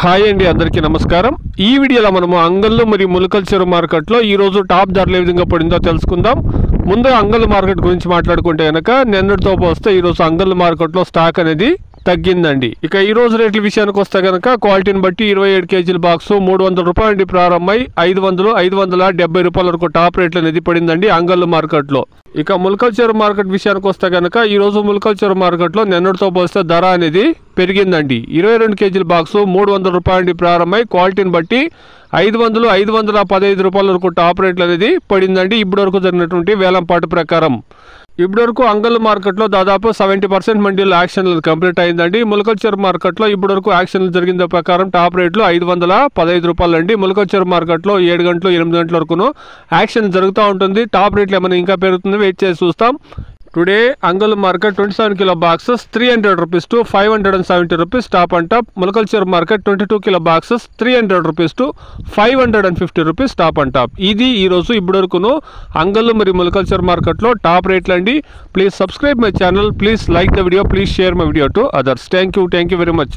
Hi అండి, అందరికీ నమస్కారం. ఈ వీడియోలో మనము అంగళ్ళు మరియు ములకల్ చెరువు మార్కెట్లో ఈరోజు టాప్ ధరలు ఏ విధంగా పడిందో తెలుసుకుందాం. ముందు అంగళ్ళు మార్కెట్ గురించి మాట్లాడుకుంటే కనుక నిన్నటితో పోస్తే ఈరోజు అంగళ్ళు మార్కెట్లో స్టాక్ అనేది తగ్గిందండి. ఇక ఈ రోజు రేట్ల విషయానికి వస్తే కనుక క్వాలిటీని బట్టి 27 కేజీల బాక్స్ 300 రూపాయల నుండి ప్రారంభమై 570 రూపాయల వరకు టాప్ రేట్లు అనేది పడిందండి అంగళ్ళు మార్కెట్లో. ఇక ములకల్ చెరువు మార్కెట్ విషయానికి వస్తే కనుక ఈ రోజు ములకల్ చెరువు మార్కెట్లో నిన్నటితో పోస్తే ధర అనేది పెరిగిందండి. 22 కేజీల బాక్స్ 300 రూపాయల నుండి ప్రారంభమై క్వాలిటీని బట్టి 515 రూపాయల వరకు టాప్ రేట్లు అనేది పడిందండి. ఇప్పటి వరకు జరిగినటువంటి వేలంపాటు ప్రకారం ఇప్పటి వరకు అంగళ్ళు మార్కెట్లో దాదాపు 70% మండీలో యాక్షన్లు కంప్లీట్ అయిందండి. ములకల్ చెరువు మార్కెట్లో ఇప్పటి వరకు యాక్షన్లు జరిగిన ప్రకారం టాప్ రేట్లు 515 రూపాయలు అండి. ములకల్ చెరువు మార్కెట్లో 7 గంటలు 8 గంటల వరకు యాక్షన్ జరుగుతూ ఉంటుంది. టాప్ రేట్లు ఏమైనా ఇంకా పెరుగుతుంది, వెయిట్ చేసి చూస్తాం. Today Angallu market 27 kilo boxes 300 rupees to 570 rupees top and top. Mulakal Cheruvu market 22 kilo boxes 300 rupees to 550 rupees top and top. ఇది ఈరోజు ఇప్పటి వరకును అంగళ్ళు మరియు ములకల్ చెరువు మార్కెట్లో టాప్ రేట్లు అండి. Please subscribe my channel, please like the video, please share my video to others. Thank you very much.